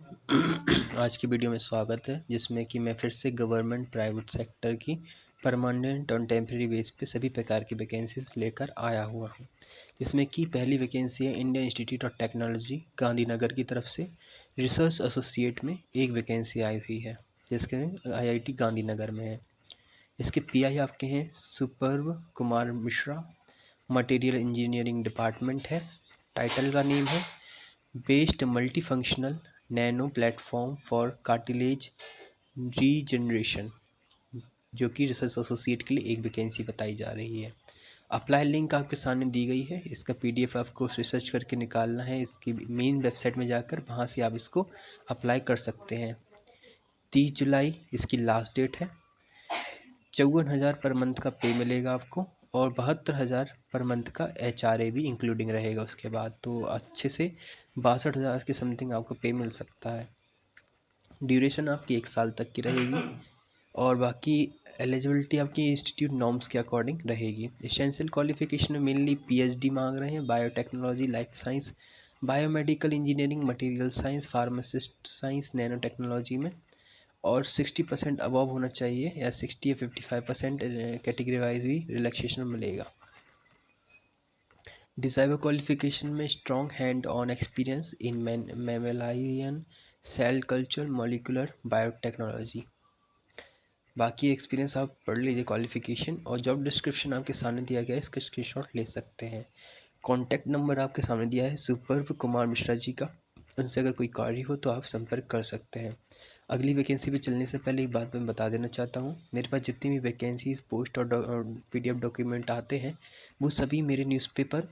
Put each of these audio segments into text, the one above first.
आज की वीडियो में स्वागत है जिसमें कि मैं फिर से गवर्नमेंट प्राइवेट सेक्टर की परमानेंट और टेम्प्रेरी बेस पे सभी प्रकार की वैकेंसीज लेकर आया हुआ हूँ। जिसमें कि पहली वैकेंसी है Indian institute of technology Gandhinagar की तरफ से रिसर्च एसोसिएट में एक वैकेंसी आई हुई है, जिसके आईआईटी गांधीनगर में है। इसके पीआई आपके हैं superb Kumar Mishra, material engineering department है। टाइटल का नेम है based multifunctional nano platform for cartilage regeneration, जो कि रिसर्च एसोसिएट के लिए एक वैकेंसी बताई जा रही है। अप्लाई लिंक आपके सामने दी गई है। इसका पीडीएफ आपको रिसर्च करके निकालना है। इसकी मेन वेबसाइट में जाकर वहाँ से आप इसको अप्लाई कर सकते हैं। 30 जुलाई इसकी लास्ट डेट है। 54,000 पर मंथ का पे मिलेगा आपको और 72,000 पर मंथ का HRA भी इंक्लूडिंग रहेगा उसके बाद, तो अच्छे से 62,000 के समथिंग आपको पे मिल सकता है। ड्यूरेशन आपकी 1 साल तक की रहेगी और बाकी एलिजिबिलिटी आपकी इंस्टीट्यूट नॉर्म्स के अकॉर्डिंग रहेगी। एसेंशियल क्वालिफिकेशन में मेनली पीएचडी मांग रहे हैं, biotechnology, life science, biomedical engineering, material science, pharmacist science, nano technology में, और 60% अबव होना चाहिए या 60 या 55% कैटेगरी वाइज भी रिलैक्सेशन मिलेगा। डिज़ायरेबल क्वालिफिकेशन में strong hand on experience in mammalian cell culture molecular biotechnology. बाकी एक्सपीरियंस आप पढ़ लीजिए क्वालिफिकेशन, और जॉब डिस्क्रिप्शन आपके सामने दिया गया है, इसका स्क्रीनशॉट ले सकते हैं। कॉन्टैक्ट नंबर आपके सामने दिया है सुपर्ब कुमार मिश्रा जी का, उनसे अगर कोई क्वारी हो तो आप संपर्क कर सकते हैं। अगली वैकेंसी पे चलने से पहले एक बात मैं बता देना चाहता हूँ, मेरे पास जितनी भी वैकेंसीज पोस्ट और पीडीएफ डॉक्यूमेंट आते हैं वो सभी मेरे न्यूज़पेपर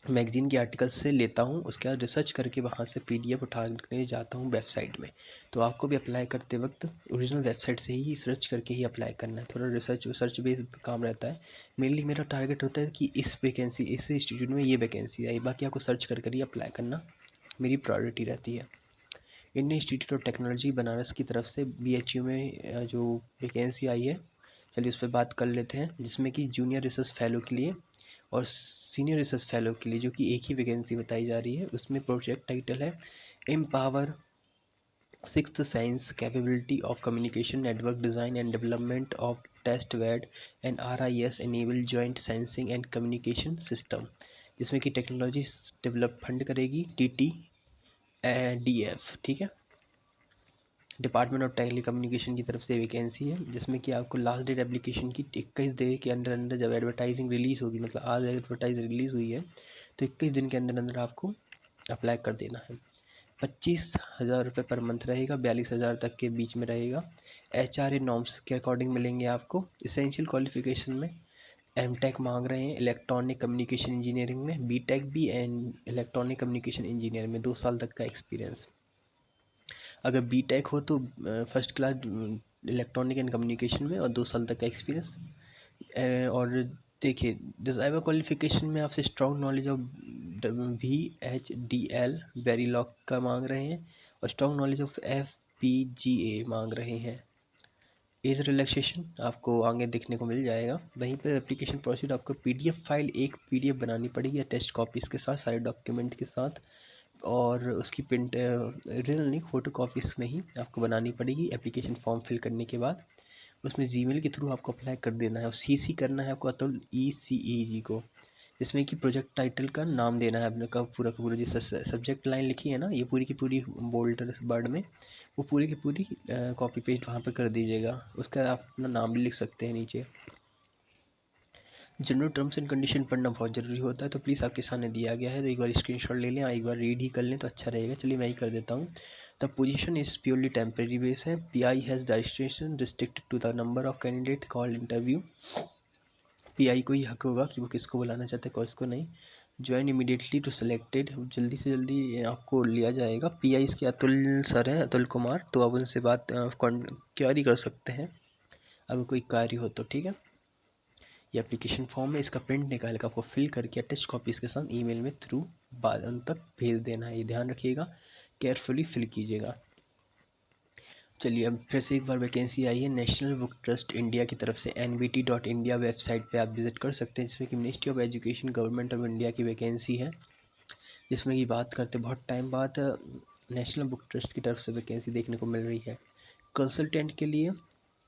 मैगज़ीन के आर्टिकल से लेता हूँ, उसके बाद रिसर्च करके वहाँ से पीडीएफ उठाने जाता हूँ वेबसाइट में। तो आपको भी अप्लाई करते वक्त ओरिजिनल वेबसाइट से ही सर्च करके ही अप्लाई करना है। थोड़ा सर्च बेस्ड काम रहता है। मेनली मेरा टारगेट होता है कि इस इंस्टीट्यूट में ये वैकेंसी आई, बाकी आपको सर्च कर ही अप्लाई करना मेरी प्रायोरिटी रहती है। Indian institute of technology Banaras की तरफ से BHU में जो वैकेंसी आई है, चलिए उस पर बात कर लेते हैं। जिसमें कि जूनियर रिसर्च फेलो के लिए और सीनियर रिसर्च फेलो के लिए जो कि एक ही वैकेंसी बताई जा रही है। उसमें प्रोजेक्ट टाइटल है empower sixth science capability of communication network design and development of test bed and RIS enable joint sensing and communication system, जिसमें कि टेक्नोलॉजी डेवलप फंड करेगी DF, ठीक है। डिपार्टमेंट ऑफ टेली कम्युनिकेशन की तरफ से vacancy है, जिसमें कि आपको लास्ट डेट एप्लीकेशन की 21 दिन के अंदर अंदर, जब एडवर्टाइजिंग रिलीज़ होगी, मतलब आज एडवर्टाइज रिलीज़ हुई है तो 21 दिन के अंदर अंदर आपको अप्लाई कर देना है। 25,000 रुपये पर मंथ रहेगा, 42,000 तक के बीच में रहेगा। HRA नॉर्म्स के अकॉर्डिंग मिलेंगे आपको। इसेंशियल क्वालिफिकेशन में MTech मांग रहे हैं इलेक्ट्रॉनिक कम्युनिकेशन इंजीनियरिंग में, BTech भी एंड इलेक्ट्रॉनिक कम्युनिकेशन इंजीनियरिंग में 2 साल तक का एक्सपीरियंस। अगर बीटेक हो तो first class electronic and communication में और 2 साल तक का एक्सपीरियंस। और देखिए डिज़ायरेबल क्वालिफिकेशन में आपसे स्ट्रॉन्ग नॉलेज ऑफ VHDL वेरीलॉग का मांग रहे हैं और स्ट्रॉन्ग नॉलेज ऑफ FPGA मांग रहे हैं। एज रिलैक्सेशन आपको आगे देखने को मिल जाएगा। वहीं पर एप्लीकेशन प्रोसीड आपको PDF फाइल एक PDF बनानी पड़ेगी टेस्ट कॉपीज़ के साथ, सारे डॉक्यूमेंट के साथ, और उसकी प्रिंट ओरिजिनल नहीं फ़ोटो कॉपीज़ में ही आपको बनानी पड़ेगी। एप्लीकेशन फॉर्म फिल करने के बाद उसमें जीमेल के थ्रू आपको अप्लाई कर देना है और CC करना है आपको अतुल ECE को, जिसमें कि प्रोजेक्ट टाइटल का नाम देना है अपने का पूरा जिस सब्जेक्ट लाइन लिखी है ना, ये पूरी की पूरी बोल्ड वर्ड में वो पूरी की पूरी कॉपी पेस्ट वहाँ पर कर दीजिएगा। उसका आप अपना नाम भी लिख सकते हैं नीचे। जनरल टर्म्स एंड कंडीशन पढ़ना बहुत ज़रूरी होता है, तो प्लीज़ आपके सामने दिया गया है, तो एक बार स्क्रीनशॉट ले लें, एक बार रीड ही कर लें तो अच्छा रहेगा। चलिए मैं ही कर देता हूँ। The position is purely temporary base है। PI has registration restricted to the number of candidate called interview. PI को ही हक होगा कि वो किसको बुलाना चाहते हैं किसको नहीं। ज्वाइन इमीडिएटली टू सिलेक्टेड, जल्दी से जल्दी आपको लिया जाएगा। PI इसके अतुल सर हैं, अतुल कुमार, तो आप उनसे बात क्वेरी कर सकते हैं अगर कोई कार्य हो तो, ठीक है। ये एप्लीकेशन फॉर्म है, इसका प्रिंट निकाल कर आपको फिल करके अटैच कॉपीज़ के साथ ईमेल में थ्रू बाद तक भेज देना है। ये ध्यान रखिएगा, केयरफुली फिल कीजिएगा। चलिए अब फिर से एक बार वैकेंसी आई है नेशनल बुक ट्रस्ट इंडिया की तरफ से। nbt.india वेबसाइट पे आप विज़िट कर सकते हैं, जिसमें कि ministry of education government of India की वैकेंसी है। जिसमें कि बात करते बहुत टाइम बाद नेशनल बुक ट्रस्ट की तरफ से वैकेंसी देखने को मिल रही है। कंसल्टेंट के लिए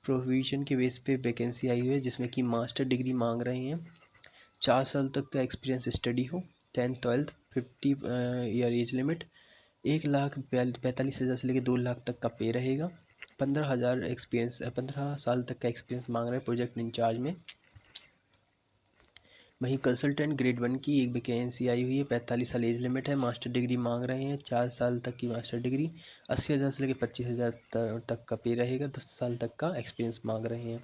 प्रोविजन के बेस पे वैकेंसी आई हुई है, जिसमें कि मास्टर डिग्री मांग रहे हैं, 4 साल तक का एक्सपीरियंस स्टडी हो, 10th-12th, 50 ईयर एज लिमिट, 1,45,000 से लेकर 2 लाख तक का पे रहेगा, 15 साल तक का एक्सपीरियंस मांग रहे हैं प्रोजेक्ट इंचार्ज में। वहीं कंसल्टेंट ग्रेड 1 की एक वैकेंसी आई हुई है, 45 साल एज लिमिट है, मास्टर डिग्री मांग रहे हैं, 4 साल तक की मास्टर डिग्री, 80,000 से लेकर 25,000 तक का पे रहेगा, 10 साल तक का एक्सपीरियंस मांग रहे हैं।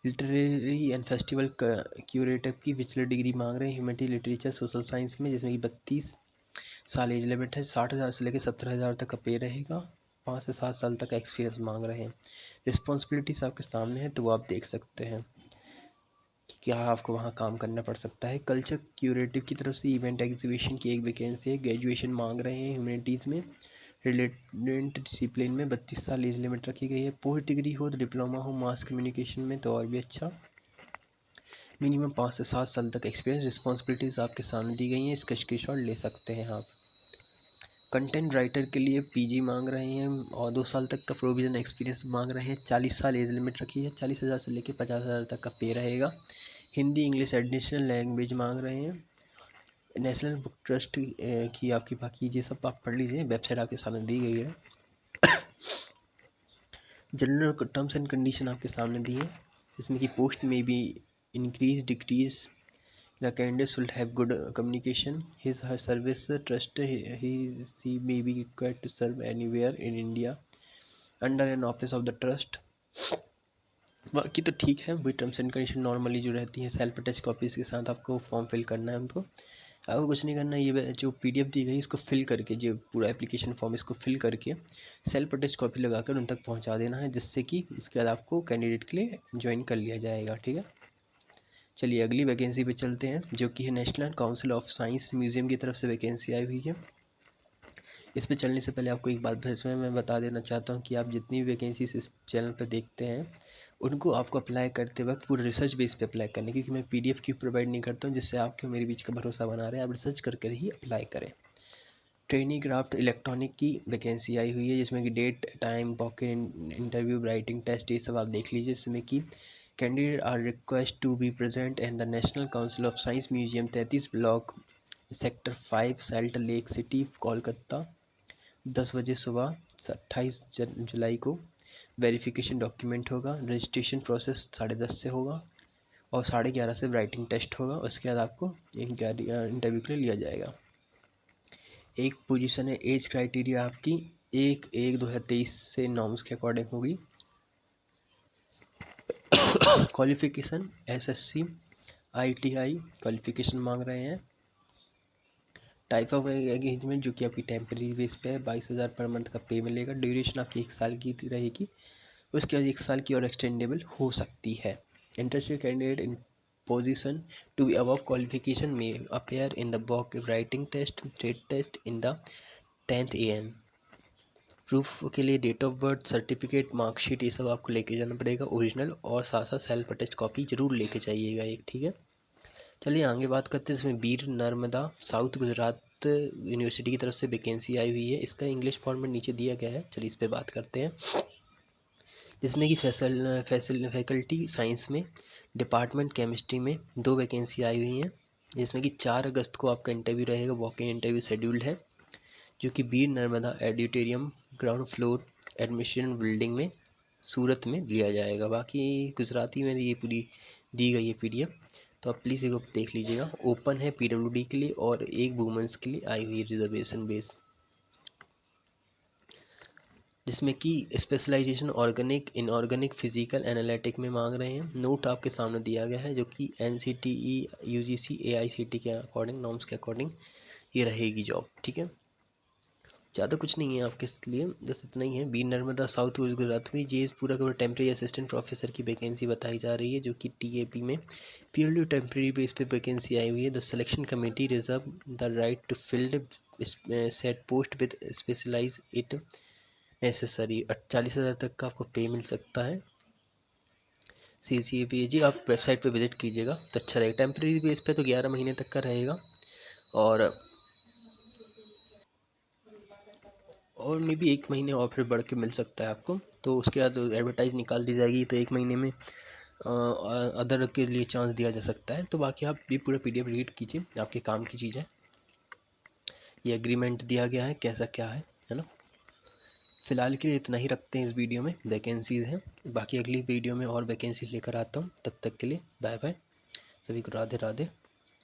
लिटरेरी एंड फेस्टिवल क्यूरेटिव की बैचलर डिग्री मांग रहे हैं ह्यूमैनिटी लिटरेचर सोशल साइंस में, जिसमें कि 32 साल एज लिमिट है, 60,000 से लेकर 17,000 तक का पे रहेगा, 5 से 7 साल तक का एक्सपीरियंस मांग रहे हैं। रिस्पॉन्सिबिलिटीज आपके सामने है तो वो आप देख सकते हैं कि क्या आपको वहाँ काम करना पड़ सकता है। कल्चर क्यूरेटिव की तरफ से इवेंट एग्जीबिशन की एक वैकेंसी है, ग्रेजुएशन मांग रहे हैं ह्यूमैनिटीज़ में, रिलेटेड डिसिप्लिन में, 32 साल एज लिमिट रखी गई है। पोस्ट डिग्री हो तो डिप्लोमा हो मास कम्युनिकेशन में तो और भी अच्छा, मिनिमम 5 से 7 साल तक एक्सपीरियंस। रिस्पॉन्सिबिलिटीज़ आपके सामने दी गई हैं, इसका स्क्रीनशॉट ले सकते हैं आप। कंटेंट राइटर के लिए पीजी मांग रहे हैं और 2 साल तक का प्रोविजन एक्सपीरियंस मांग रहे हैं, 40 साल एज लिमिट रखी है, 40,000 से लेकर 50,000 तक का पे रहेगा। हिंदी इंग्लिश एडिशनल लैंग्वेज मांग रहे हैं। नेशनल बुक ट्रस्ट की आपकी बाकी ये सब आप पढ़ लीजिए, वेबसाइट आपके सामने दी गई है। जनरल टर्म्स एंड कंडीशन आपके सामने दी है, जिसमें कि पोस्ट में भी increase decrease, the candidate should have good communication, his her service trust he she may be required to serve anywhere in India under an office of the trust. बाकी तो ठीक है, वही टर्म्स एंड कंडीशन नॉर्मली जो रहती हैं, self attest copies के साथ आपको फॉर्म फिल करना है उनको। आपको कुछ नहीं करना, ये जो पीडीएफ दी गई इसको फिल करके, जो पूरा एप्लीकेशन फॉर्म इसको फिल करके सेल्फ अटेस्ट कॉपी लगाकर उन तक पहुंचा देना है, जिससे कि इसके बाद आपको कैंडिडेट के लिए ज्वाइन कर लिया जाएगा। ठीक है, चलिए अगली वैकेंसी पे चलते हैं, जो कि है national council of science museum की तरफ से वैकेंसी आई हुई है। इस पे चलने से पहले आपको एक बात फिर से मैं बता देना चाहता हूँ कि आप जितनी भी वैकेंसीज इस चैनल पर देखते हैं उनको आपको अप्लाई करते वक्त पूरे रिसर्च बेस पे अप्लाई करने, क्योंकि मैं पीडीएफ की प्रोवाइड नहीं करता हूँ, जिससे आपके मेरे बीच का भरोसा बना रहे, आप रिसर्च करके ही अप्लाई करें। ट्रेनी क्राफ्ट इलेक्ट्रॉनिक की वैकेंसी आई हुई है, जिसमें कि date time pocket interview writing test ये सब आप देख लीजिए, जिसमें कि candidate are request to be present in the national council of science museum 33 block sector 5 salt lake city Kolkata 10 बजे सुबह 28 जुलाई को। वेरिफिकेशन डॉक्यूमेंट होगा, रजिस्ट्रेशन प्रोसेस 10:30 से होगा और 11:30 से राइटिंग टेस्ट होगा। उसके बाद आपको एक इंटरव्यू के लिए लिया जाएगा। एक पोजीशन है, एज क्राइटेरिया आपकी 1/1/2023 से नॉर्म्स के अकॉर्डिंग होगी। क्वालिफिकेशन एसएससी आईटीआई क्वालिफिकेशन मांग रहे हैं। टाइप ऑफ एंगेजमेंट जो कि आपकी टेम्प्रेरी बेस पे है, 22,000 पर मंथ का पे मिलेगा। ड्यूरेशन आपकी 1 साल की रहेगी, उसके बाद 1 साल की और एक्सटेंडेबल हो सकती है। Interested candidate in position to be above qualification में appear in the walk writing test trade test in the 10th AM। Proof के लिए date of birth certificate marksheet ये सब आपको लेके जाना पड़ेगा ओरिजिनल, और साथ साथ सेल्फ अटेस्ट कॉपी जरूर लेके जाइएगा एक। ठीक है, चलिए आगे बात करते हैं। इसमें वीर नर्मदा साउथ गुजरात यूनिवर्सिटी की तरफ से वैकेंसी आई हुई है, इसका इंग्लिश फॉर्म में नीचे दिया गया है, चलिए इस पर बात करते हैं। जिसमें कि फैकल्टी साइंस में डिपार्टमेंट केमिस्ट्री में 2 वैकेंसी आई हुई हैं, जिसमें कि 4 अगस्त को आपका इंटरव्यू रहेगा, वॉक इन इंटरव्यू शेड्यूल्ड है, जो कि Veer Narmada auditorium ground floor admission building में सूरत में लिया जाएगा। बाकी गुजराती में ये पूरी दी गई है पीडीएफ, तो आप प्लीज़ एक देख लीजिएगा। ओपन है पीडब्ल्यूडी के लिए और एक वुमेंस के लिए आई हुई है रिजर्वेशन बेस, जिसमें कि specialization organic inorganic physical analytic में मांग रहे हैं। नोट आपके सामने दिया गया है, जो कि NCTE UGC AICTE के अकॉर्डिंग नॉर्म्स के अकॉर्डिंग ये रहेगी जॉब। ठीक है, ज़्यादा कुछ नहीं है आपके लिए, बस इतना ही है। बी नर्मदा साउथ गुजरात में ये पूरा का पूरा टेम्प्रेरी असिस्टेंट प्रोफेसर की वैकेंसी बताई जा रही है, जो कि TAP में प्योरली टेम्प्रेरी बेस पे वैकेंसी आई हुई है। The selection committee reserve the right to filled set post with specialize it necessary. 40,000 तक का आपको पे मिल सकता है। CCAP जी आप वेबसाइट पे विजिट कीजिएगा तो अच्छा रहेगा। टेम्प्रेरी बेस पे तो 11 महीने तक का रहेगा, और और मे भी 1 महीने और फिर बढ़ के मिल सकता है आपको। तो उसके बाद एडवर्टाइज़ निकाल दी जाएगी तो 1 महीने में अदर के लिए चांस दिया जा सकता है। तो बाकी आप ये पूरा PDF रीड कीजिए, आपके काम की चीज़ है। ये एग्रीमेंट दिया गया है, कैसा क्या है ना। फ़िलहाल के लिए इतना ही रखते हैं इस वीडियो में, वैकेंसीज़ हैं। बाकी अगली वीडियो में और वैकेंसी लेकर आता हूँ। तब तक के लिए बाय बाय, सभी को राधे राधे।